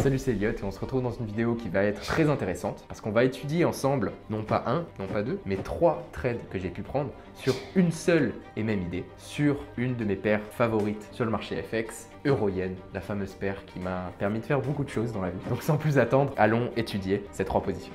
Salut, c'est Elliot et on se retrouve dans une vidéo qui va être très intéressante parce qu'on va étudier ensemble, non pas un, non pas deux, mais 3 trades que j'ai pu prendre sur une seule et même idée, sur une de mes paires favorites sur le marché FX, Euro-Yen, la fameuse paire qui m'a permis de faire beaucoup de choses dans la vie. Donc sans plus attendre, allons étudier ces 3 positions.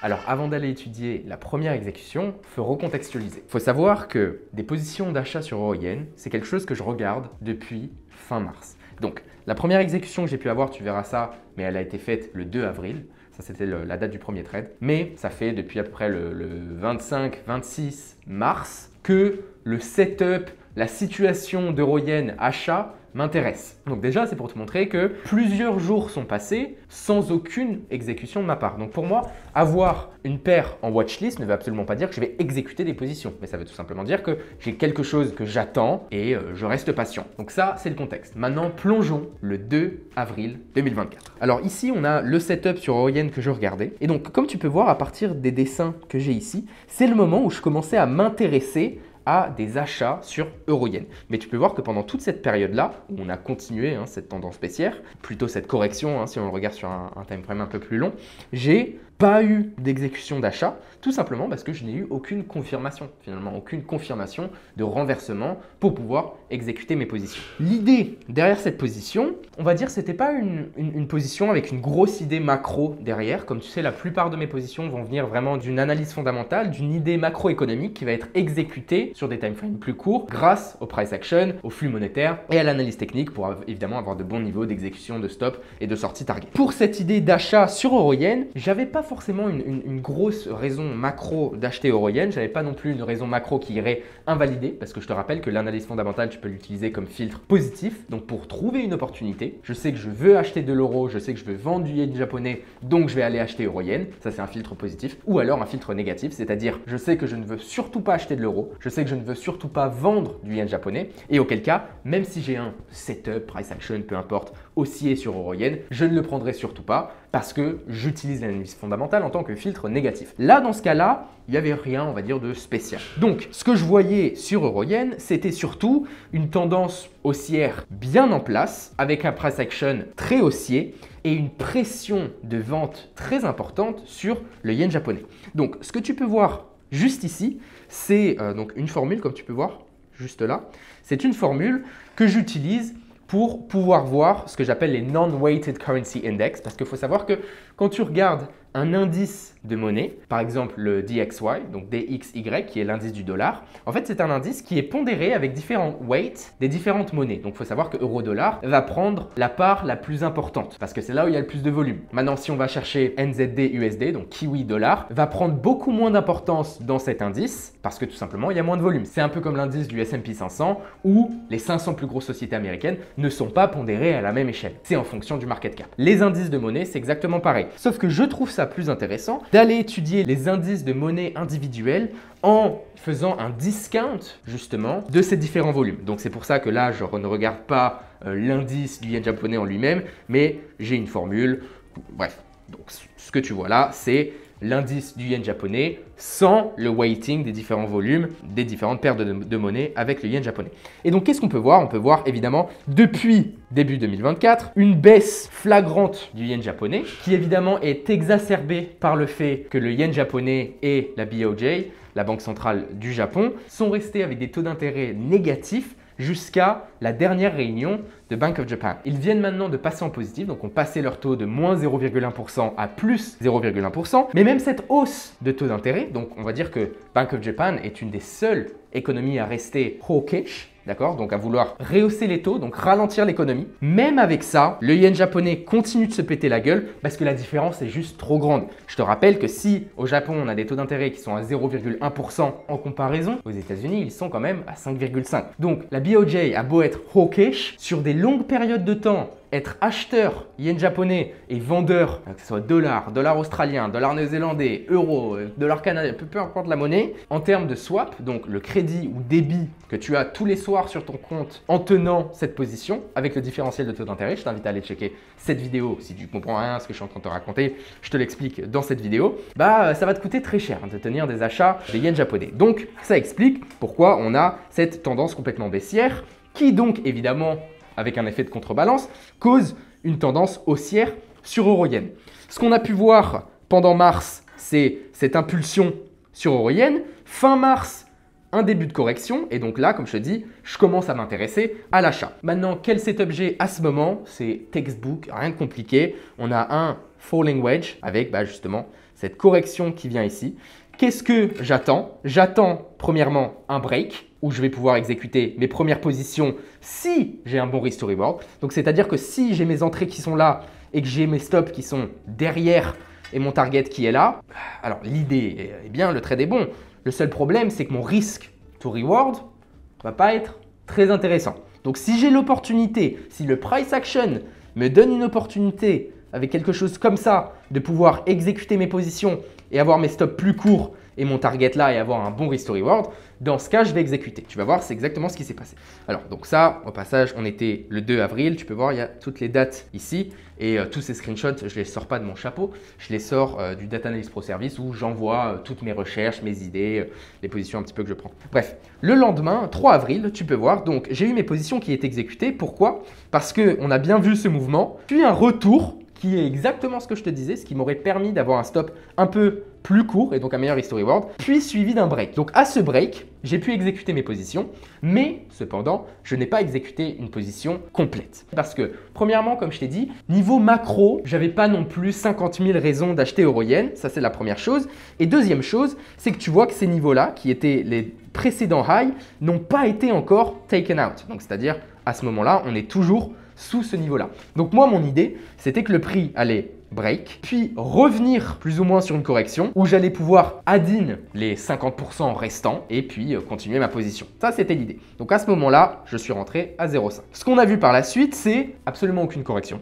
Alors avant d'aller étudier la première exécution, il faut recontextualiser. Il faut savoir que des positions d'achat sur Euro-Yen, c'est quelque chose que je regarde depuis fin mars. Donc la première exécution que j'ai pu avoir, tu verras ça, mais elle a été faite le 2 avril. Ça, c'était la date du premier trade. Mais ça fait depuis à peu près le 25-26 mars que le setup, la situation d'Euro-Yen achat m'intéresse. Donc déjà, c'est pour te montrer que plusieurs jours sont passés sans aucune exécution de ma part. Donc pour moi, avoir une paire en watchlist ne veut absolument pas dire que je vais exécuter des positions. Mais ça veut tout simplement dire que j'ai quelque chose que j'attends et je reste patient. Donc ça, c'est le contexte. Maintenant, plongeons le 2 avril 2024. Alors ici, on a le setup sur Euro-Yen que je regardais. Et donc, comme tu peux voir, à partir des dessins que j'ai ici, c'est le moment où je commençais à m'intéresser à des achats sur Euro-Yen. Mais tu peux voir que pendant toute cette période-là, où on a continué cette tendance baissière, plutôt cette correction, si on le regarde sur un time frame un peu plus long, j'ai pas eu d'exécution d'achat, tout simplement parce que je n'ai eu aucune confirmation, finalement, aucune confirmation de renversement pour pouvoir exécuter mes positions. L'idée derrière cette position, on va dire, c'était pas une position avec une grosse idée macro derrière. Comme tu sais, la plupart de mes positions vont venir vraiment d'une analyse fondamentale, d'une idée macroéconomique qui va être exécutée sur des time frames plus courts grâce au price action, au flux monétaire et à l'analyse technique pour évidemment avoir de bons niveaux d'exécution, de stop et de sortie target. Pour cette idée d'achat sur Euro-Yen, j'avais pas forcément une grosse raison macro d'acheter Euro-Yen. J'avais pas non plus une raison macro qui irait invalider parce que je te rappelle que l'analyse fondamentale, tu peux l'utiliser comme filtre positif. Donc pour trouver une opportunité, je sais que je veux acheter de l'euro, je sais que je veux vendre du yen japonais, donc je vais aller acheter Euro-Yen. Ça, c'est un filtre positif. Ou alors un filtre négatif, c'est-à-dire je sais que je ne veux surtout pas acheter de l'euro, je sais que je ne veux surtout pas vendre du yen japonais et auquel cas, même si j'ai un setup, price action, peu importe, haussier sur Euro-Yen, je ne le prendrai surtout pas parce que j'utilise l'analyse fondamentale en tant que filtre négatif. Là, dans ce cas-là, il n'y avait rien, on va dire, de spécial. Donc, ce que je voyais sur Euro-Yen, c'était surtout une tendance haussière bien en place, avec un price action très haussier et une pression de vente très importante sur le yen japonais. Donc, ce que tu peux voir juste ici, c'est donc une formule, comme tu peux voir juste là. C'est une formule que j'utilise pour pouvoir voir ce que j'appelle les non-weighted currency index, parce qu'il faut savoir que quand tu regardes un indice de monnaie, par exemple le DXY, donc DXY, qui est l'indice du dollar, en fait, c'est un indice qui est pondéré avec différents weights des différentes monnaies. Donc, il faut savoir que euro-dollar va prendre la part la plus importante parce que c'est là où il y a le plus de volume. Maintenant, si on va chercher NZD USD, donc Kiwi dollar, va prendre beaucoup moins d'importance dans cet indice parce que tout simplement, il y a moins de volume. C'est un peu comme l'indice du S&P 500 où les 500 plus grosses sociétés américaines ne sont pas pondérées à la même échelle. C'est en fonction du market cap. Les indices de monnaie, c'est exactement pareil. Sauf que je trouve ça plus intéressant d'aller étudier les indices de monnaie individuels en faisant un discount justement de ces différents volumes. Donc c'est pour ça que là, je ne regarde pas l'indice du yen japonais en lui-même, mais j'ai une formule. Bref, donc ce que tu vois là, c'est l'indice du yen japonais sans le weighting des différents volumes des différentes paires de monnaie avec le yen japonais. Et donc, qu'est-ce qu'on peut voir? On peut voir évidemment depuis début 2024 une baisse flagrante du yen japonais qui évidemment est exacerbée par le fait que le yen japonais et la BOJ, la Banque centrale du Japon, sont restés avec des taux d'intérêt négatifs jusqu'à la dernière réunion de Bank of Japan. Ils viennent maintenant de passer en positif, donc ont passé leur taux de moins 0,1% à plus 0,1%. Mais même cette hausse de taux d'intérêt, donc on va dire que Bank of Japan est une des seules économies à rester hawkish, d'accord, donc à vouloir rehausser les taux, donc ralentir l'économie. Même avec ça, le yen japonais continue de se péter la gueule parce que la différence est juste trop grande. Je te rappelle que si au Japon, on a des taux d'intérêt qui sont à 0,1% en comparaison, aux États-Unis, ils sont quand même à 5,5%. Donc la BOJ a beau être hawkish, sur des longues périodes de temps, être acheteur yen japonais et vendeur, que ce soit dollar, dollar australien, dollar néo-zélandais, euro, dollar canadien, peu importe la monnaie, en termes de swap, donc le crédit ou débit que tu as tous les soirs sur ton compte en tenant cette position avec le différentiel de taux d'intérêt, je t'invite à aller checker cette vidéo si tu comprends rien à ce que je suis en train de te raconter, je te l'explique dans cette vidéo, bah ça va te coûter très cher de tenir des achats des yens japonais. Donc ça explique pourquoi on a cette tendance complètement baissière qui donc évidemment avec un effet de contrebalance cause une tendance haussière sur euro-yen. Ce qu'on a pu voir pendant mars, c'est cette impulsion sur euro-yen. Fin mars, un début de correction et donc là, comme je te dis, je commence à m'intéresser à l'achat. Maintenant, quel setup j'ai à ce moment? C'est textbook, rien de compliqué. On a un falling wedge avec justement cette correction qui vient ici. Qu'est-ce que j'attends? J'attends premièrement un break où je vais pouvoir exécuter mes premières positions si j'ai un bon risk to reward. Donc c'est-à-dire que si j'ai mes entrées qui sont là et que j'ai mes stops qui sont derrière et mon target qui est là, alors l'idée est bien, le trade est bon. Le seul problème, c'est que mon risk to reward ne va pas être très intéressant. Donc si j'ai l'opportunité, si le price action me donne une opportunité avec quelque chose comme ça, de pouvoir exécuter mes positions et avoir mes stops plus courts et mon target là et avoir un bon risk to reward, dans ce cas, je vais exécuter. Tu vas voir, c'est exactement ce qui s'est passé. Alors, donc ça, au passage, on était le 2 avril. Tu peux voir, il y a toutes les dates ici. Et tous ces screenshots, je ne les sors pas de mon chapeau. Je les sors du Data Analyst Pro Service où j'envoie toutes mes recherches, mes idées, les positions un petit peu que je prends. Bref, le lendemain, 3 avril, tu peux voir, donc j'ai eu mes positions qui étaient exécutées. Pourquoi? Parce qu'on a bien vu ce mouvement, puis un retour qui est exactement ce que je te disais, ce qui m'aurait permis d'avoir un stop un peu plus court et donc un meilleur risk to reward, puis suivi d'un break. Donc à ce break, j'ai pu exécuter mes positions, mais cependant, je n'ai pas exécuté une position complète. Parce que premièrement, comme je t'ai dit, niveau macro, j'avais pas non plus 50 000 raisons d'acheter euro-yen, ça c'est la première chose. Et deuxième chose, c'est que tu vois que ces niveaux-là, qui étaient les précédents highs, n'ont pas été encore taken out. Donc c'est-à-dire, à ce moment-là, on est toujours sous ce niveau-là. Donc moi, mon idée, c'était que le prix allait break, puis revenir plus ou moins sur une correction où j'allais pouvoir add-in les 50% restants et puis continuer ma position. Ça, c'était l'idée. Donc à ce moment-là, je suis rentré à 0,5. Ce qu'on a vu par la suite, c'est absolument aucune correction.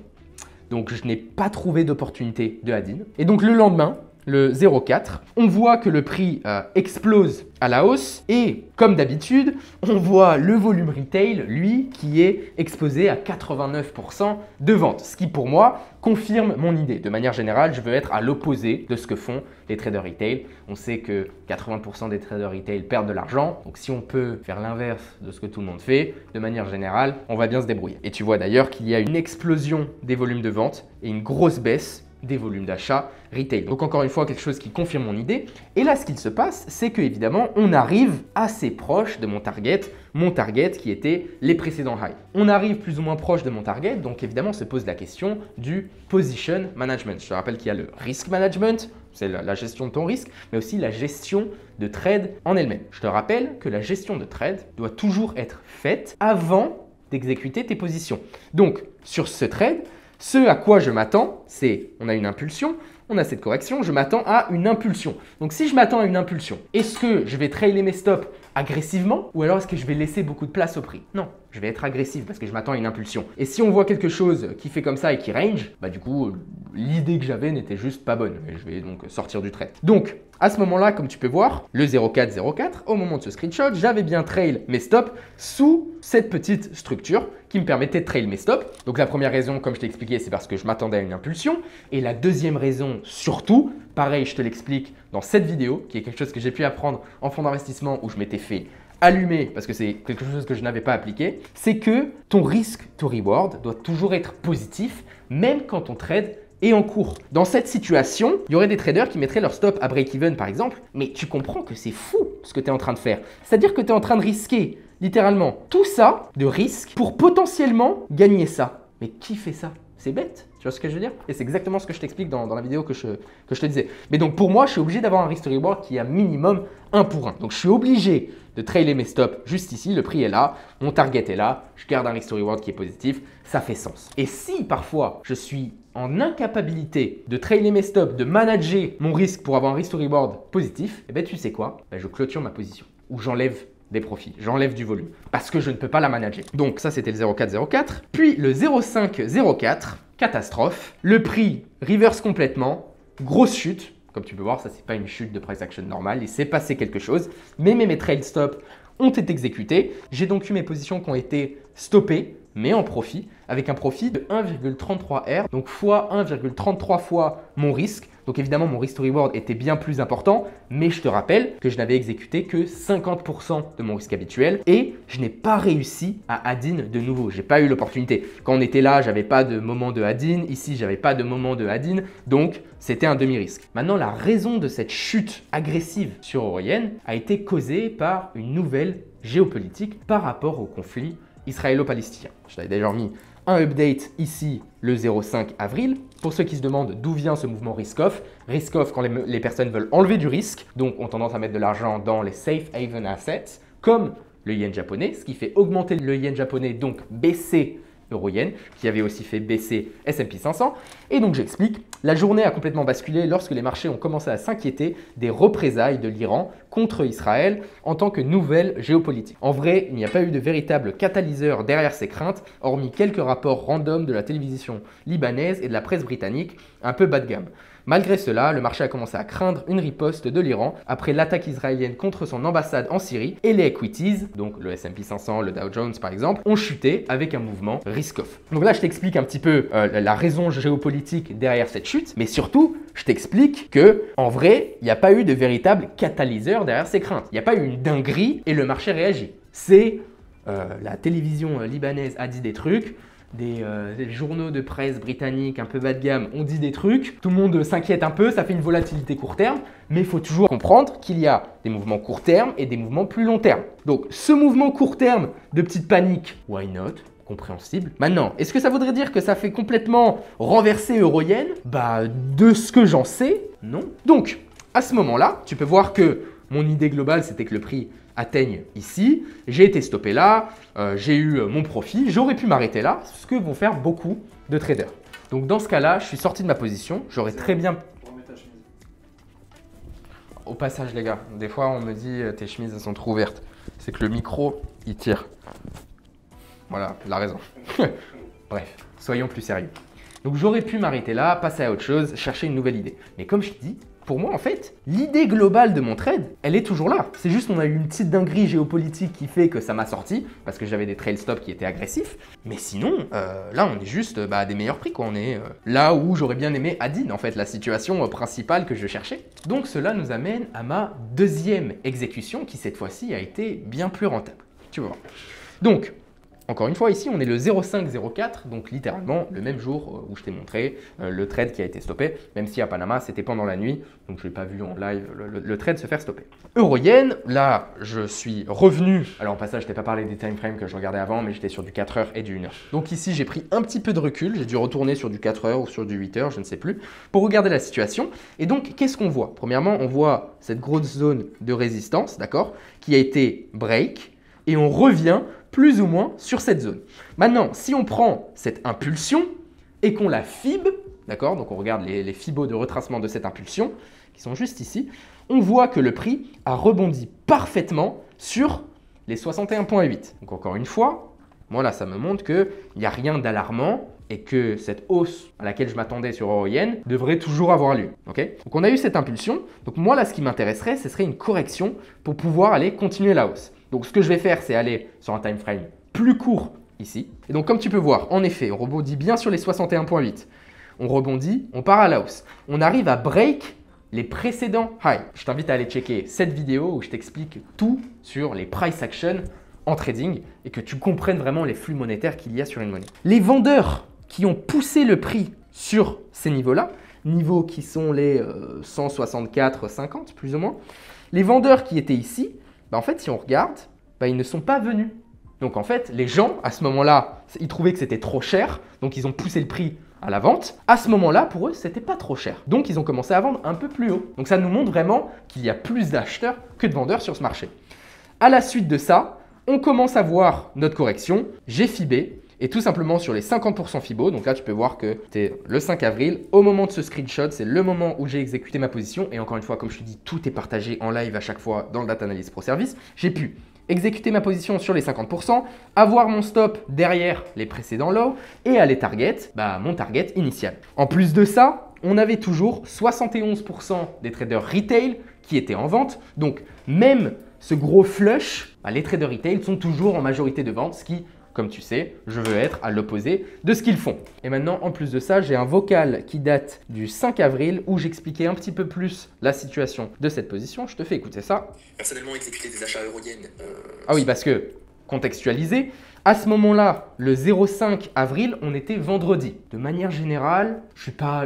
Donc je n'ai pas trouvé d'opportunité de add-in. Et donc le lendemain, le 0,4, on voit que le prix explose à la hausse et comme d'habitude, on voit le volume retail, lui, qui est exposé à 89% de vente. Ce qui pour moi confirme mon idée. De manière générale, je veux être à l'opposé de ce que font les traders retail. On sait que 80% des traders retail perdent de l'argent. Donc si on peut faire l'inverse de ce que tout le monde fait, de manière générale, on va bien se débrouiller. Et tu vois d'ailleurs qu'il y a une explosion des volumes de vente et une grosse baisse des volumes d'achat retail. Donc encore une fois, quelque chose qui confirme mon idée. Et là, ce qu'il se passe, c'est que évidemment, on arrive assez proche de mon target qui était les précédents highs. On arrive plus ou moins proche de mon target, donc évidemment, se pose la question du position management. Je te rappelle qu'il y a le risk management, c'est la gestion de ton risque, mais aussi la gestion de trade en elle-même. Je te rappelle que la gestion de trade doit toujours être faite avant d'exécuter tes positions. Donc, sur ce trade, ce à quoi je m'attends, c'est on a une impulsion, on a cette correction, je m'attends à une impulsion. Donc si je m'attends à une impulsion, est-ce que je vais trailer mes stops agressivement ou alors est-ce que je vais laisser beaucoup de place au prix? Non, je vais être agressif parce que je m'attends à une impulsion. Et si on voit quelque chose qui fait comme ça et qui range, du coup, l'idée que j'avais n'était juste pas bonne. Et je vais donc sortir du trade. Donc, à ce moment-là, comme tu peux voir, le 0,404, au moment de ce screenshot, j'avais bien trail mes stops sous cette petite structure qui me permettait de trail mes stops. Donc la première raison, comme je t'ai expliqué, c'est parce que je m'attendais à une impulsion. Et la deuxième raison, surtout, pareil, je te l'explique dans cette vidéo, qui est quelque chose que j'ai pu apprendre en fonds d'investissement où je m'étais fait allumer parce que c'est quelque chose que je n'avais pas appliqué, c'est que ton risk to reward doit toujours être positif, même quand ton trade est en cours. Dans cette situation, il y aurait des traders qui mettraient leur stop à break-even par exemple, mais tu comprends que c'est fou ce que tu es en train de faire. C'est-à-dire que tu es en train de risquer littéralement tout ça de risque pour potentiellement gagner ça. Mais qui fait ça? C'est bête. Tu vois ce que je veux dire? Et c'est exactement ce que je t'explique dans la vidéo que je te disais. Mais donc pour moi, je suis obligé d'avoir un risk to reward qui est à minimum 1 pour 1. Donc je suis obligé de trailer mes stops juste ici, le prix est là, mon target est là, je garde un risk to reward qui est positif, ça fait sens. Et si parfois je suis en incapacité de trailer mes stops, de manager mon risque pour avoir un risk to reward positif, eh bien tu sais quoi? Je clôture ma position ou j'enlève des profits, j'enlève du volume parce que je ne peux pas la manager. Donc ça c'était le 0,404, puis le 0,504, catastrophe, le prix reverse complètement, grosse chute. Comme tu peux voir, ça c'est pas une chute de price action normale, il s'est passé quelque chose, mais mes trail stops ont été exécutés. J'ai donc eu mes positions qui ont été stoppées, mais en profit, avec un profit de 1,33 R, donc fois 1,33 fois mon risque. Donc évidemment, mon risk to reward était bien plus important, mais je te rappelle que je n'avais exécuté que 50% de mon risque habituel et je n'ai pas réussi à add-in de nouveau. Je n'ai pas eu l'opportunité. Quand on était là, je n'avais pas de moment de add-in. Ici, je n'avais pas de moment de add-in, donc c'était un demi-risque. Maintenant, la raison de cette chute agressive sur Orion a été causée par une nouvelle géopolitique par rapport au conflit israélo-palestinien. Je t'avais déjà mis un update ici le 05 avril. Pour ceux qui se demandent d'où vient ce mouvement risk-off, risk-off quand les personnes veulent enlever du risque, donc ont tendance à mettre de l'argent dans les safe haven assets, comme le yen japonais, ce qui fait augmenter le yen japonais, donc baisser euro-yen, qui avait aussi fait baisser S&P 500. Et donc j'explique, la journée a complètement basculé lorsque les marchés ont commencé à s'inquiéter des représailles de l'Iran contre Israël en tant que nouvelle géopolitique. En vrai, il n'y a pas eu de véritable catalyseur derrière ces craintes, hormis quelques rapports random de la télévision libanaise et de la presse britannique, un peu bas de gamme. Malgré cela, le marché a commencé à craindre une riposte de l'Iran après l'attaque israélienne contre son ambassade en Syrie et les equities, donc le S&P 500, le Dow Jones par exemple, ont chuté avec un mouvement risk-off. Donc là, je t'explique un petit peu la raison géopolitique derrière cette chute, mais surtout, je t'explique que en vrai, il n'y a pas eu de véritable catalyseur derrière ces craintes. Il n'y a pas eu une dinguerie et le marché réagit. C'est la télévision libanaise a dit des trucs, des journaux de presse britanniques un peu bas de gamme ont dit des trucs, tout le monde s'inquiète un peu, ça fait une volatilité court terme, mais il faut toujours comprendre qu'il y a des mouvements court terme et des mouvements plus long terme. Donc ce mouvement court terme de petite panique, why not? Compréhensible. Maintenant, est-ce que ça voudrait dire que ça fait complètement renverser euro-yen? Bah, de ce que j'en sais, non. Donc, à ce moment-là, tu peux voir que mon idée globale, c'était que le prix atteigne ici. J'ai été stoppé là, j'ai eu mon profit, j'aurais pu m'arrêter là, ce que vont faire beaucoup de traders. Donc dans ce cas-là, je suis sorti de ma position, j'aurais très bien... Au passage les gars, des fois on me dit tes chemises elles sont trop ouvertes. C'est que le micro, il tire. Voilà, la raison. Bref, soyons plus sérieux. Donc j'aurais pu m'arrêter là, passer à autre chose, chercher une nouvelle idée. Mais comme je te dis, pour moi, en fait, l'idée globale de mon trade, elle est toujours là. C'est juste qu'on a eu une petite dinguerie géopolitique qui fait que ça m'a sorti, parce que j'avais des trail stops qui étaient agressifs. Mais sinon, là, on est juste à des meilleurs prix, quoi. On est là où j'aurais bien aimé add-in, en fait, la situation principale que je cherchais. Donc cela nous amène à ma deuxième exécution, qui cette fois-ci a été bien plus rentable. Tu vas voir. Donc, encore une fois, ici, on est le 0504, donc littéralement le même jour où je t'ai montré le trade qui a été stoppé, même si à Panama, c'était pendant la nuit, donc je n'ai pas vu en live le trade se faire stopper. Euro-yen, là, je suis revenu. Alors en passage, je t'ai pas parlé des time frames que je regardais avant, mais j'étais sur du 4 heures et du 1 heure. Donc ici, j'ai pris un petit peu de recul, j'ai dû retourner sur du 4 heures ou sur du 8 heures, je ne sais plus, pour regarder la situation. Et donc, qu'est-ce qu'on voit? Premièrement, on voit cette grosse zone de résistance, d'accord, qui a été break, et on revient plus ou moins sur cette zone. Maintenant, si on prend cette impulsion et qu'on la fib, d'accord, donc on regarde les fibos de retracement de cette impulsion, qui sont juste ici, on voit que le prix a rebondi parfaitement sur les 61,8. Donc encore une fois, moi là, ça me montre qu'il n'y a rien d'alarmant et que cette hausse à laquelle je m'attendais sur euro-yen devrait toujours avoir lieu. Okay, donc on a eu cette impulsion. Donc moi là, ce qui m'intéresserait, ce serait une correction pour pouvoir aller continuer la hausse. Donc ce que je vais faire, c'est aller sur un time frame plus court ici. Et donc comme tu peux voir, en effet, on rebondit bien sur les 61,8. On rebondit, on part à la hausse. On arrive à break les précédents highs. Je t'invite à aller checker cette vidéo où je t'explique tout sur les price action en trading et que tu comprennes vraiment les flux monétaires qu'il y a sur une monnaie. Les vendeurs qui ont poussé le prix sur ces niveaux-là, niveaux qui sont les 164,50 plus ou moins, les vendeurs qui étaient ici, en fait, si on regarde, ils ne sont pas venus. Donc en fait, les gens, à ce moment-là, ils trouvaient que c'était trop cher, donc ils ont poussé le prix à la vente. À ce moment-là, pour eux, c'était pas trop cher. Donc ils ont commencé à vendre un peu plus haut. Donc ça nous montre vraiment qu'il y a plus d'acheteurs que de vendeurs sur ce marché. À la suite de ça, on commence à voir notre correction. J'ai fibé. Et tout simplement sur les 50% FIBO, donc là tu peux voir que c'était le 5 avril, au moment de ce screenshot, c'est le moment où j'ai exécuté ma position. Et encore une fois, comme je te dis, tout est partagé en live à chaque fois dans le Data Analyst Pro Service. J'ai pu exécuter ma position sur les 50%, avoir mon stop derrière les précédents lows et aller target mon target initial. En plus de ça, on avait toujours 71% des traders retail qui étaient en vente. Donc même ce gros flush, les traders retail sont toujours en majorité de vente, ce qui, comme tu sais, je veux être à l'opposé de ce qu'ils font. Et maintenant, en plus de ça, j'ai un vocal qui date du 5 avril où j'expliquais un petit peu plus la situation de cette position. Je te fais écouter ça. Personnellement, exécuter des achats euro-yen. Ah oui, parce que, contextualiser, à ce moment-là, le 0,5 avril, on était vendredi. De manière générale,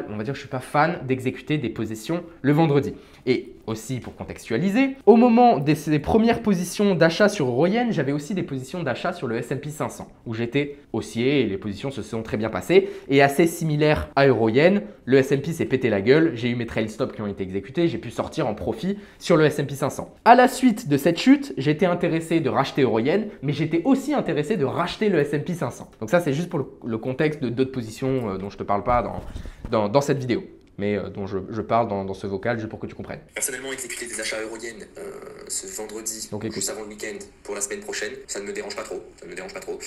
on va dire que je suis pas fan d'exécuter des positions le vendredi. Et aussi pour contextualiser, au moment des premières positions d'achat sur Euro-Yen, j'avais aussi des positions d'achat sur le S&P 500 où j'étais haussier et les positions se sont très bien passées. Et assez similaire à Euro-Yen, le S&P s'est pété la gueule, j'ai eu mes trail stops qui ont été exécutés, j'ai pu sortir en profit sur le S&P 500. À la suite de cette chute, j'étais intéressé de racheter Euro-Yen, mais j'étais aussi intéressé de racheter le S&P 500. Donc ça, c'est juste pour le contexte de d'autres positions dont je ne te parle pas dans cette vidéo, mais dont je parle dans ce vocal juste pour que tu comprennes. Personnellement, exécuter des achats euro-yen ce vendredi, donc juste avant le week-end pour la semaine prochaine, ça ne me dérange pas trop.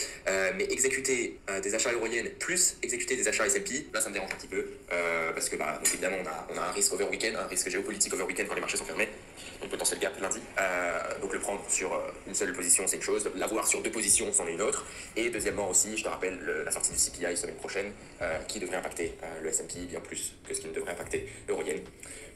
Mais exécuter des achats euro-yen plus exécuter des achats S&P, là ça me dérange un petit peu parce que donc évidemment on a un risque over week-end, un risque géopolitique over week-end quand les marchés sont fermés, donc potentiel gap lundi. Donc le prendre sur une seule position c'est une chose, l'avoir sur deux positions c'en est une autre. Et deuxièmement aussi, je te rappelle la sortie du CPI semaine prochaine qui devrait impacter le S&P bien plus que ce qui ne devrait impacter euro-yen.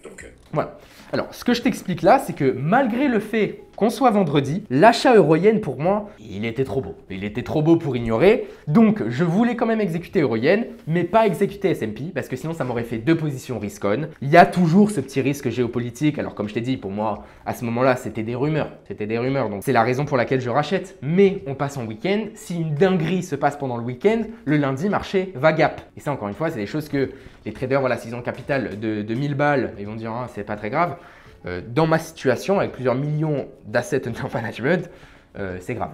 Donc voilà. Alors, ce que je t'explique là, c'est que malgré le fait qu'on soit vendredi, l'achat euro-yen pour moi, il était trop beau. Il était trop beau pour ignorer. Donc, je voulais quand même exécuter euro-yen, mais pas exécuter S&P parce que sinon, ça m'aurait fait deux positions risk-on. Il y a toujours ce petit risque géopolitique. Alors, comme je t'ai dit, pour moi, à ce moment-là, c'était des rumeurs. Donc, c'est la raison pour laquelle je rachète. Mais on passe en week-end. Si une dinguerie se passe pendant le week-end, le lundi, marché va gap. Et ça, encore une fois, c'est des choses que les traders, voilà, s'ils ont un capital de 1000 balles, ils vont dire ah, c'est pas très grave. Dans ma situation, avec plusieurs millions d'assets under management, c'est grave.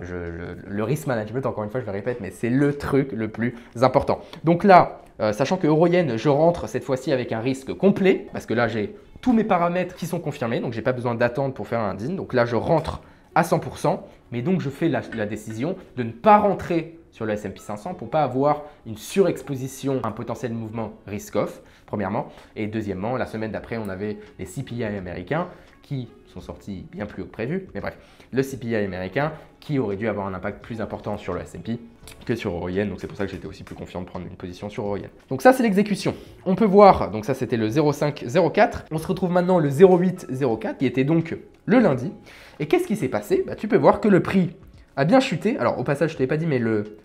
Le risk management, encore une fois, je le répète, mais c'est le truc le plus important. Donc là, sachant que Euro-Yen, je rentre cette fois-ci avec un risque complet, parce que là, j'ai tous mes paramètres qui sont confirmés, donc je n'ai pas besoin d'attendre pour faire un DIN. Donc là, je rentre à 100%, mais donc je fais la décision de ne pas rentrer sur le S&P 500 pour ne pas avoir une surexposition à un potentiel mouvement risk-off, premièrement. Et deuxièmement, la semaine d'après, on avait les CPI américains qui sont sortis bien plus haut que prévu. Mais bref, le CPI américain qui aurait dû avoir un impact plus important sur le S&P que sur Euro-Yen. Donc c'est pour ça que j'étais aussi plus confiant de prendre une position sur Euro-Yen. Donc ça, c'est l'exécution. On peut voir, donc ça c'était le 0,504. On se retrouve maintenant le 0,804 qui était donc le lundi. Et qu'est-ce qui s'est passé? Tu peux voir que le prix a bien chuté. Alors au passage, je ne t'ai pas dit, mais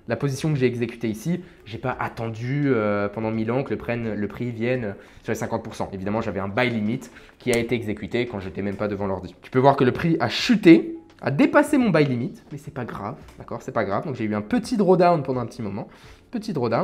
la position que j'ai exécutée ici, je n'ai pas attendu pendant 1000 ans que le prix vienne sur les 50%. Évidemment, j'avais un buy limit qui a été exécuté quand j'étais même pas devant l'ordi. Tu peux voir que le prix a chuté, a dépassé mon buy limit, mais c'est pas grave, d'accord, c'est pas grave. Donc j'ai eu un petit drawdown pendant un petit moment,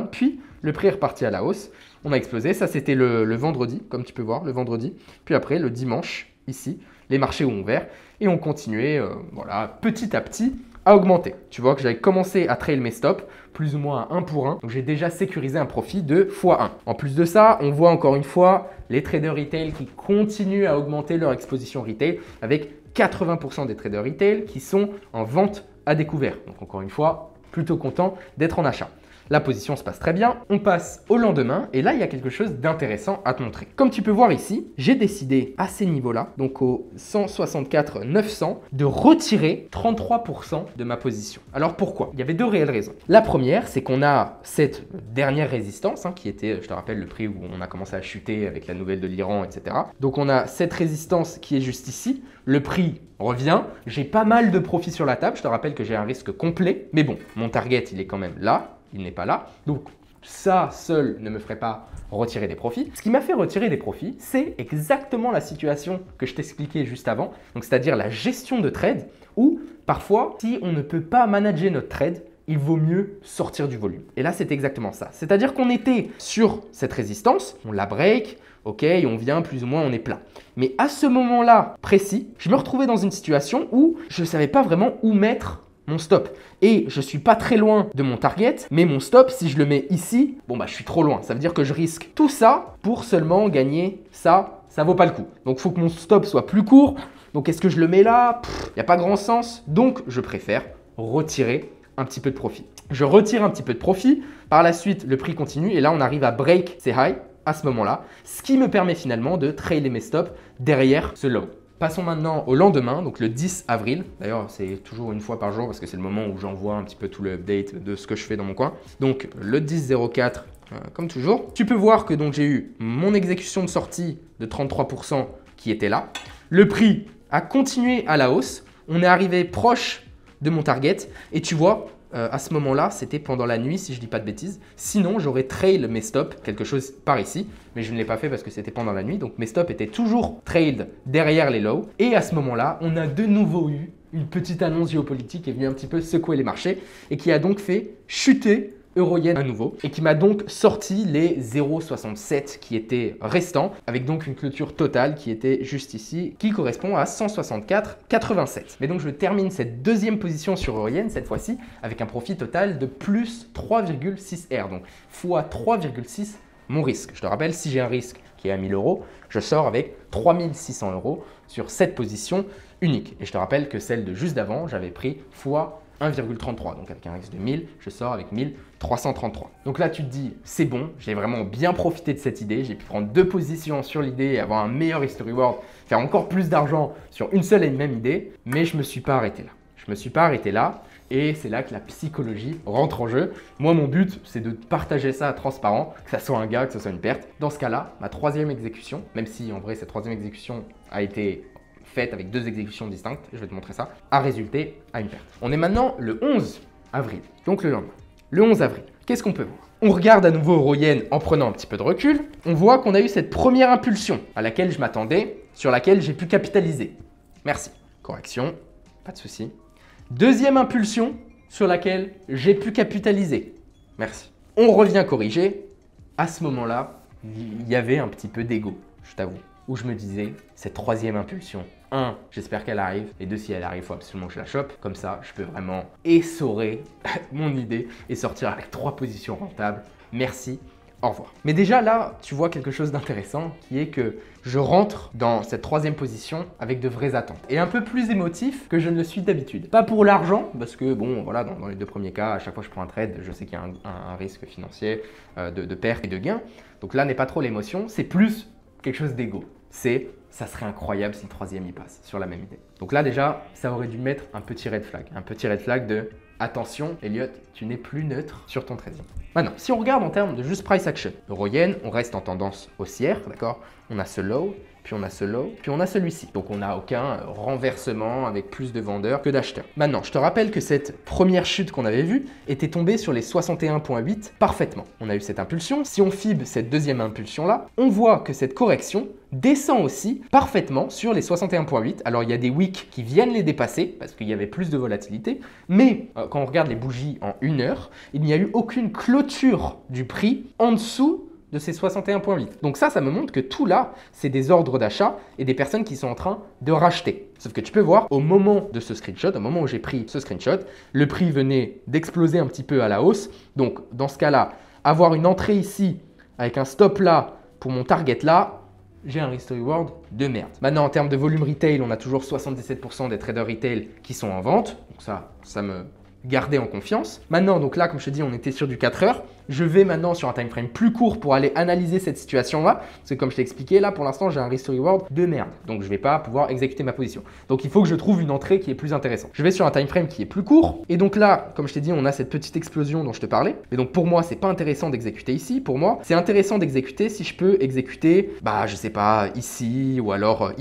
puis le prix est reparti à la hausse. On a explosé, ça c'était le vendredi, comme tu peux voir, le vendredi. Puis après, le dimanche, ici, les marchés ont ouvert et ont continué, voilà, petit à petit, à augmenter. Tu vois que j'avais commencé à trail mes stops plus ou moins à 1 pour 1. Donc j'ai déjà sécurisé un profit de x1. En plus de ça, on voit encore une fois les traders retail qui continuent à augmenter leur exposition retail avec 80% des traders retail qui sont en vente à découvert. Donc encore une fois, plutôt content d'être en achat. La position se passe très bien, on passe au lendemain et là il y a quelque chose d'intéressant à te montrer. Comme tu peux voir ici, j'ai décidé à ces niveaux-là, donc au 164 900, de retirer 33% de ma position. Alors pourquoi? Il y avait deux réelles raisons. La première, c'est qu'on a cette dernière résistance qui était, je te rappelle, le prix où on a commencé à chuter avec la nouvelle de l'Iran, etc. Donc on a cette résistance qui est juste ici, le prix revient, j'ai pas mal de profits sur la table, je te rappelle que j'ai un risque complet, mais bon, mon target il est quand même là. Il n'est pas là. Donc, ça seul ne me ferait pas retirer des profits. Ce qui m'a fait retirer des profits, c'est exactement la situation que je t'expliquais juste avant. Donc, c'est-à-dire la gestion de trade où parfois, si on ne peut pas manager notre trade, il vaut mieux sortir du volume. Et là, c'est exactement ça. C'est-à-dire qu'on était sur cette résistance, on la break, ok, et on vient plus ou moins, on est plat. Mais à ce moment-là précis, je me retrouvais dans une situation où je ne savais pas vraiment où mettre mon stop. Et je suis pas très loin de mon target, mais mon stop, si je le mets ici, bon je suis trop loin. Ça veut dire que je risque tout ça pour seulement gagner ça, ça vaut pas le coup. Donc, il faut que mon stop soit plus court. Donc, est-ce que je le mets là? Il n'y a pas grand sens. Donc, je préfère retirer un petit peu de profit. Je retire un petit peu de profit. Par la suite, le prix continue et là, on arrive à break ces highs à ce moment-là, ce qui me permet finalement de trailer mes stops derrière ce low. Passons maintenant au lendemain, donc le 10 avril. D'ailleurs, c'est toujours une fois par jour parce que c'est le moment où j'envoie un petit peu tout le update de ce que je fais dans mon coin. Donc, le 10-04, comme toujours. Tu peux voir que donc j'ai eu mon exécution de sortie de 33% qui était là. Le prix a continué à la hausse. On est arrivé proche de mon target et tu vois, à ce moment-là, c'était pendant la nuit si je ne dis pas de bêtises. Sinon, j'aurais trail mes stops, quelque chose par ici, mais je ne l'ai pas fait parce que c'était pendant la nuit. Donc mes stops étaient toujours trailed derrière les lows. Et à ce moment-là, on a de nouveau eu une petite annonce géopolitique qui est venue un petit peu secouer les marchés et qui a donc fait chuter euro-yen à nouveau et qui m'a donc sorti les 0,67 qui étaient restants avec donc une clôture totale qui était juste ici qui correspond à 164,87. Mais donc je termine cette deuxième position sur euro-yen cette fois-ci avec un profit total de plus 3,6 R, donc fois 3,6 mon risque. Je te rappelle, si j'ai un risque qui est à 1000 euros, je sors avec 3600 euros sur cette position unique. Et je te rappelle que celle de juste d'avant, j'avais pris fois 1,33. Donc avec un risque de 1000, je sors avec 1333. Donc là, tu te dis, c'est bon, j'ai vraiment bien profité de cette idée. J'ai pu prendre deux positions sur l'idée et avoir un meilleur history reward, faire encore plus d'argent sur une seule et une même idée. Mais je ne me suis pas arrêté là. Je ne me suis pas arrêté là. Et c'est là que la psychologie rentre en jeu. Moi, mon but, c'est de partager ça transparent, que ça soit un gain, que ce soit une perte. Dans ce cas-là, ma troisième exécution, même si en vrai, cette troisième exécution a été faite avec deux exécutions distinctes, je vais te montrer ça, a résulté à une perte. On est maintenant le 11 avril, donc le lendemain. Le 11 avril, qu'est-ce qu'on peut voir? On regarde à nouveau euro-yen en prenant un petit peu de recul. On voit qu'on a eu cette première impulsion à laquelle je m'attendais, sur laquelle j'ai pu capitaliser. Merci. Correction, pas de souci. Deuxième impulsion sur laquelle j'ai pu capitaliser. Merci. On revient corriger. À ce moment-là, il y avait un petit peu d'ego, je t'avoue, où je me disais, cette troisième impulsion, 1, j'espère qu'elle arrive, et 2, si elle arrive, il faut absolument que je la chope. Comme ça, je peux vraiment essorer mon idée et sortir avec 3 positions rentables. Merci, au revoir. Mais déjà là, tu vois quelque chose d'intéressant qui est que je rentre dans cette troisième position avec de vraies attentes et un peu plus émotif que je ne le suis d'habitude. Pas pour l'argent, parce que bon, voilà, dans les deux premiers cas, à chaque fois que je prends un trade, je sais qu'il y a un risque financier de perte et de gain. Donc là n'est pas trop l'émotion, c'est plus quelque chose d'ego. C'est ça serait incroyable si le troisième y passe sur la même idée. Donc là déjà, ça aurait dû mettre un petit red flag de attention, Elliot, tu n'es plus neutre sur ton trading. Maintenant, si on regarde en termes de juste price action, euro-yen, on reste en tendance haussière, d'accord? On a ce low, puis on a ce low, puis on a celui-ci. Donc on n'a aucun renversement avec plus de vendeurs que d'acheteurs. Maintenant, je te rappelle que cette première chute qu'on avait vue était tombée sur les 61,8 parfaitement. On a eu cette impulsion. Si on fibre cette deuxième impulsion-là, on voit que cette correction descend aussi parfaitement sur les 61,8. Alors il y a des wicks qui viennent les dépasser parce qu'il y avait plus de volatilité. Mais quand on regarde les bougies en 1 heure, il n'y a eu aucune clôture du prix en dessous de ces 61,8. Donc ça me montre que tout là, c'est des ordres d'achat et des personnes qui sont en train de racheter. Sauf que tu peux voir, au moment de ce screenshot, au moment où j'ai pris ce screenshot, le prix venait d'exploser un petit peu à la hausse. Donc dans ce cas-là, avoir une entrée ici avec un stop là pour mon target là, j'ai un risk to reward de merde. Maintenant, en termes de volume retail, on a toujours 77% des traders retail qui sont en vente. Donc ça me gardait en confiance. Maintenant, donc là, comme je te dis, on était sur du 4 heures. Je vais maintenant sur un time frame plus court pour aller analyser cette situation-là. Parce que comme je t'ai expliqué, là, pour l'instant, j'ai un risk to reward de merde. Donc, je ne vais pas pouvoir exécuter ma position. Donc, il faut que je trouve une entrée qui est plus intéressante. Je vais sur un time frame qui est plus court. Et donc là, comme je t'ai dit, on a cette petite explosion dont je te parlais. Et donc, pour moi, c'est pas intéressant d'exécuter ici. Pour moi, c'est intéressant d'exécuter si je peux exécuter, je sais pas, ici, ou alors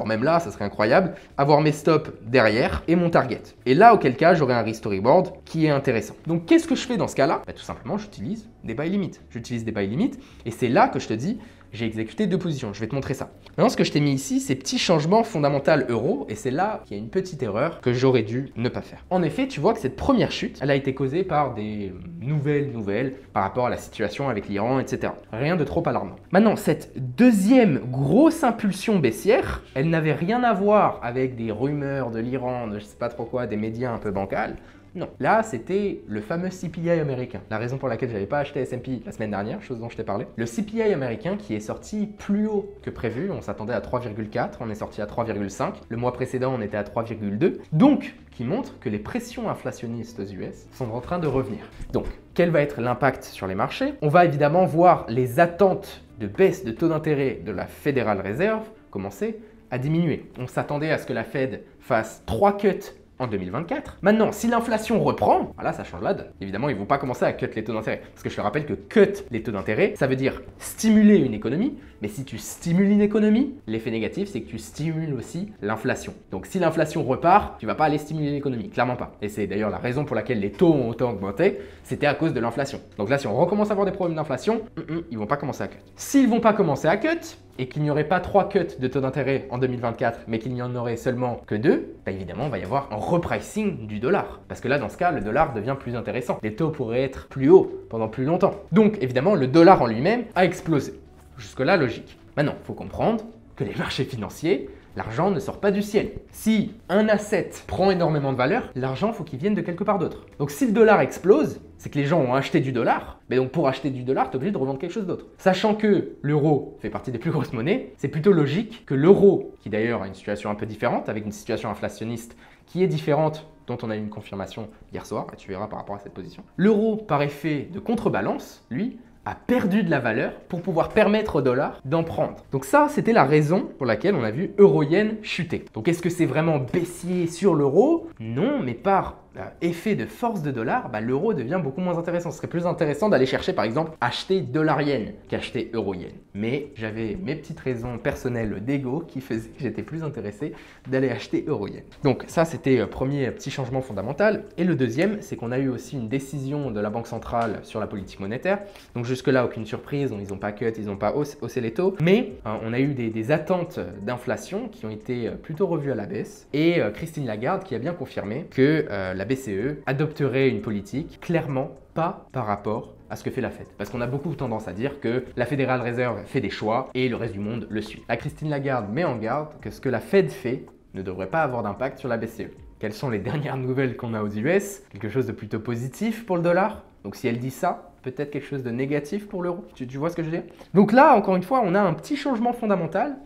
même là, ça serait incroyable. Avoir mes stops derrière et mon target. Et là, auquel cas, j'aurai un risk to reward qui est intéressant. Donc, qu'est-ce que je fais dans ce cas-là? Tout simplement, j'utilise des buy limits. J'utilise des buy limits et c'est là que je te dis, j'ai exécuté 2 positions. Je vais te montrer ça. Maintenant, ce que je t'ai mis ici, c'est petits changements fondamentaux euro et c'est là qu'il y a une petite erreur que j'aurais dû ne pas faire. En effet, tu vois que cette première chute, elle a été causée par des nouvelles par rapport à la situation avec l'Iran, etc. Rien de trop alarmant. Maintenant, cette deuxième grosse impulsion baissière, elle n'avait rien à voir avec des rumeurs de l'Iran, de je sais pas trop quoi, des médias un peu bancals. Non. Là, c'était le fameux CPI américain. La raison pour laquelle je n'avais pas acheté S&P la semaine dernière, chose dont je t'ai parlé. Le CPI américain qui est sorti plus haut que prévu. On s'attendait à 3,4, on est sorti à 3,5. Le mois précédent, on était à 3,2. Donc, qui montre que les pressions inflationnistes aux US sont en train de revenir. Donc, quel va être l'impact sur les marchés? On va évidemment voir les attentes de baisse de taux d'intérêt de la Federal Reserve commencer à diminuer. On s'attendait à ce que la Fed fasse 3 cuts en 2024. Maintenant, si l'inflation reprend, voilà, ça change la donne. Évidemment, ils ne vont pas commencer à cut les taux d'intérêt. Parce que je te rappelle que cut les taux d'intérêt, ça veut dire stimuler une économie. Mais si tu stimules une économie, l'effet négatif, c'est que tu stimules aussi l'inflation. Donc si l'inflation repart, tu ne vas pas aller stimuler l'économie, clairement pas. Et c'est d'ailleurs la raison pour laquelle les taux ont autant augmenté, c'était à cause de l'inflation. Donc là, si on recommence à avoir des problèmes d'inflation, ils ne vont pas commencer à cut. S'ils ne vont pas commencer à cut, et qu'il n'y aurait pas 3 cuts de taux d'intérêt en 2024, mais qu'il n'y en aurait seulement que 2, bah évidemment, il va y avoir un repricing du dollar. Parce que là, dans ce cas, le dollar devient plus intéressant. Les taux pourraient être plus hauts pendant plus longtemps. Donc, évidemment, le dollar en lui-même a explosé. Jusque-là, logique. Maintenant, il faut comprendre que les marchés financiers, l'argent ne sort pas du ciel. Si un asset prend énormément de valeur, l'argent, faut qu'il vienne de quelque part d'autre. Donc si le dollar explose, c'est que les gens ont acheté du dollar, mais donc pour acheter du dollar, tu es obligé de revendre quelque chose d'autre. Sachant que l'euro fait partie des plus grosses monnaies, c'est plutôt logique que l'euro, qui d'ailleurs a une situation un peu différente, avec une situation inflationniste qui est différente, dont on a eu une confirmation hier soir, et tu verras par rapport à cette position. L'euro, par effet de contrebalance, lui, a perdu de la valeur pour pouvoir permettre au dollar d'en prendre. Donc ça, c'était la raison pour laquelle on a vu euro-yen chuter. Donc est-ce que c'est vraiment baissier sur l'euro? Non, mais par effet de force de dollar, l'euro devient beaucoup moins intéressant. Ce serait plus intéressant d'aller chercher par exemple acheter dollar-yen qu'acheter euro-yen. Mais j'avais mes petites raisons personnelles d'ego qui faisaient que j'étais plus intéressé d'aller acheter euro-yen. Donc ça, c'était le premier petit changement fondamental. Et le deuxième, c'est qu'on a eu aussi une décision de la Banque centrale sur la politique monétaire. Donc jusque-là, aucune surprise, ils n'ont pas cut, ils n'ont pas haussé les taux. Mais on a eu des attentes d'inflation qui ont été plutôt revues à la baisse. Et Christine Lagarde qui a bien confirmé que la BCE adopterait une politique clairement pas par rapport à ce que fait la Fed. Parce qu'on a beaucoup tendance à dire que la Federal Reserve fait des choix et le reste du monde le suit. La Christine Lagarde met en garde que ce que la Fed fait ne devrait pas avoir d'impact sur la BCE. Quelles sont les dernières nouvelles qu'on a aux US? Quelque chose de plutôt positif pour le dollar. Donc si elle dit ça, peut-être quelque chose de négatif pour l'euro. Tu vois ce que je veux dire? Donc là, encore une fois, on a un petit changement fondamental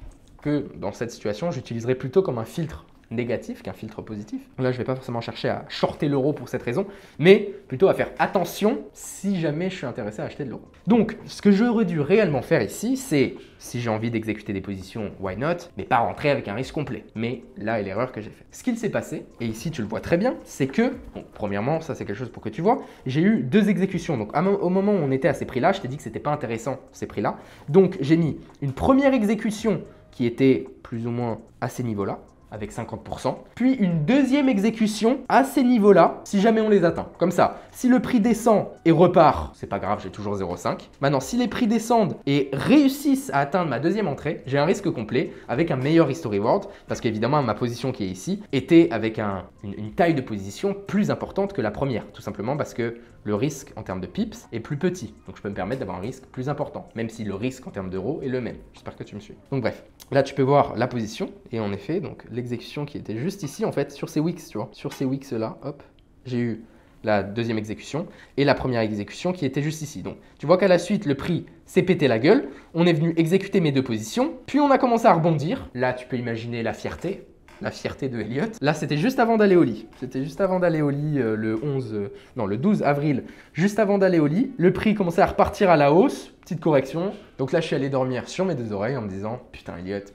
que dans cette situation, j'utiliserais plutôt comme un filtre négatif qu'un filtre positif. Là, je ne vais pas forcément chercher à shorter l'euro pour cette raison, mais plutôt à faire attention si jamais je suis intéressé à acheter de l'euro. Donc, ce que j'aurais dû réellement faire ici, c'est, si j'ai envie d'exécuter des positions, why not, mais pas rentrer avec un risque complet. Mais là est l'erreur que j'ai faite. Ce qu'il s'est passé, et ici tu le vois très bien, c'est que, bon, premièrement, ça c'est quelque chose pour que tu vois, j'ai eu 2 exécutions. Donc, au moment où on était à ces prix-là, je t'ai dit que c'était pas intéressant ces prix-là. Donc, j'ai mis une première exécution qui était plus ou moins à ces niveaux-là, avec 50%, puis une deuxième exécution à ces niveaux-là, si jamais on les atteint. Comme ça, si le prix descend et repart, c'est pas grave, j'ai toujours 0,5. Maintenant, si les prix descendent et réussissent à atteindre ma deuxième entrée, j'ai un risque complet avec un meilleur history reward, parce qu'évidemment, ma position qui est ici était avec une taille de position plus importante que la première, tout simplement parce que le risque en termes de pips est plus petit. Donc, je peux me permettre d'avoir un risque plus important, même si le risque en termes d'euros est le même. J'espère que tu me suis. Donc, bref, là, tu peux voir la position et en effet, donc l'exécution qui était juste ici, en fait, sur ces wicks, tu vois, sur ces wicks-là, hop, j'ai eu la deuxième exécution et la première exécution qui était juste ici. Donc, tu vois qu'à la suite, le prix s'est pété la gueule. On est venu exécuter mes 2 positions, puis on a commencé à rebondir. Là, tu peux imaginer la fierté de Elliott. Là, c'était juste avant d'aller au lit. C'était juste avant d'aller au lit le 12 avril, juste avant d'aller au lit. Le prix commençait à repartir à la hausse, petite correction. Donc là, je suis allé dormir sur mes 2 oreilles en me disant « Putain, Elliott,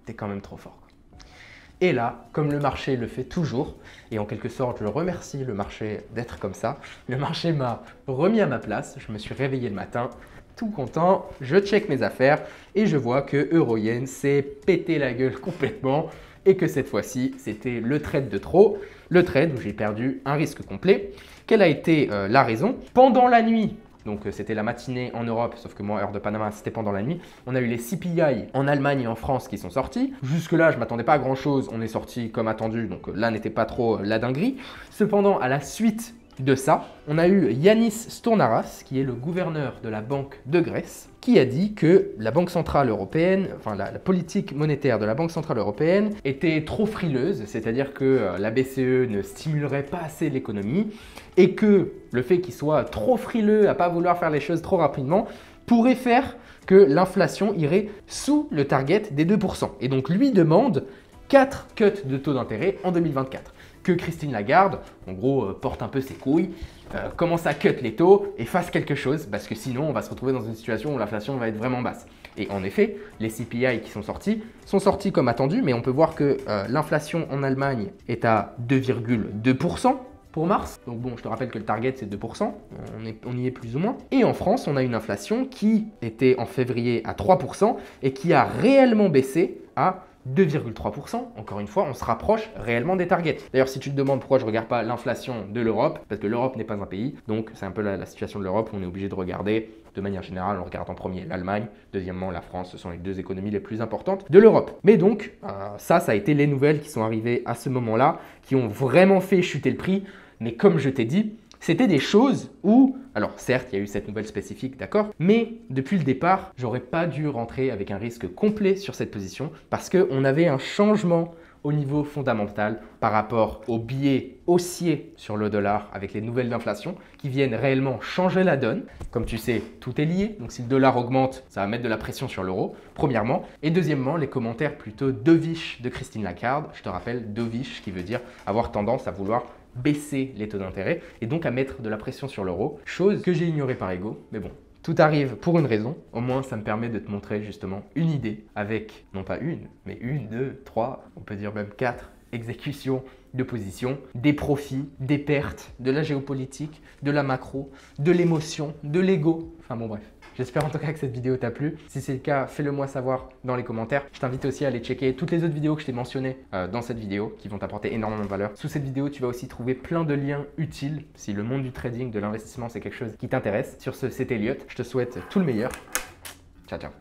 t'es quand même trop fort. » Et là, comme le marché le fait toujours, et en quelque sorte, je remercie le marché d'être comme ça, le marché m'a remis à ma place. Je me suis réveillé le matin, tout content, je check mes affaires et je vois que euro-yen s'est pété la gueule complètement et que cette fois-ci, c'était le trade de trop, le trade où j'ai perdu un risque complet. Quelle a été la raison? Pendant la nuit, donc c'était la matinée en Europe, sauf que moi, heure de Panama, c'était pendant la nuit. On a eu les CPI en Allemagne et en France qui sont sortis. Jusque-là, je ne m'attendais pas à grand-chose. On est sorti comme attendu, donc là n'était pas trop la dinguerie. Cependant, à la suite de ça, on a eu Yanis Stournaras, qui est le gouverneur de la Banque de Grèce, qui a dit que la Banque Centrale Européenne, enfin la politique monétaire de la Banque Centrale Européenne était trop frileuse, c'est-à-dire que la BCE ne stimulerait pas assez l'économie et que le fait qu'il soit trop frileux à pas vouloir faire les choses trop rapidement pourrait faire que l'inflation irait sous le target des 2%. Et donc lui demande 4 cuts de taux d'intérêt en 2024. Que Christine Lagarde, en gros, porte un peu ses couilles, commence à cut les taux et fasse quelque chose, parce que sinon on va se retrouver dans une situation où l'inflation va être vraiment basse. Et en effet, les CPI qui sont sortis comme attendu, mais on peut voir que l'inflation en Allemagne est à 2,2% pour mars. Donc bon, je te rappelle que le target c'est 2%, on y est plus ou moins. Et en France, on a une inflation qui était en février à 3% et qui a réellement baissé à 2,3%, encore une fois, on se rapproche réellement des targets. D'ailleurs, si tu te demandes pourquoi je ne regarde pas l'inflation de l'Europe, parce que l'Europe n'est pas un pays, donc c'est un peu la situation de l'Europe, on est obligé de regarder, de manière générale, on regarde en premier l'Allemagne, deuxièmement la France, ce sont les deux économies les plus importantes de l'Europe. Mais donc, ça a été les nouvelles qui sont arrivées à ce moment-là, qui ont vraiment fait chuter le prix, mais comme je t'ai dit, c'était des choses où, alors certes, il y a eu cette nouvelle spécifique, d'accord, mais depuis le départ, j'aurais pas dû rentrer avec un risque complet sur cette position parce qu'on avait un changement au niveau fondamental par rapport aux billets haussiers sur le dollar avec les nouvelles d'inflation qui viennent réellement changer la donne. Comme tu sais, tout est lié, donc si le dollar augmente, ça va mettre de la pression sur l'euro, premièrement. Et deuxièmement, les commentaires plutôt dovish de Christine Lagarde, je te rappelle, dovish qui veut dire avoir tendance à vouloir baisser les taux d'intérêt et donc à mettre de la pression sur l'euro, chose que j'ai ignorée par ego, mais bon. Tout arrive pour une raison, au moins ça me permet de te montrer justement une idée avec, non pas une, mais une, deux, trois, on peut dire même 4 exécutions de position, des profits, des pertes, de la géopolitique, de la macro, de l'émotion, de l'ego, enfin bon bref. J'espère en tout cas que cette vidéo t'a plu. Si c'est le cas, fais-le moi savoir dans les commentaires. Je t'invite aussi à aller checker toutes les autres vidéos que je t'ai mentionnées dans cette vidéo qui vont t'apporter énormément de valeur. Sous cette vidéo, tu vas aussi trouver plein de liens utiles si le monde du trading, de l'investissement, c'est quelque chose qui t'intéresse. Sur ce, c'était Elliot. Je te souhaite tout le meilleur. Ciao, ciao.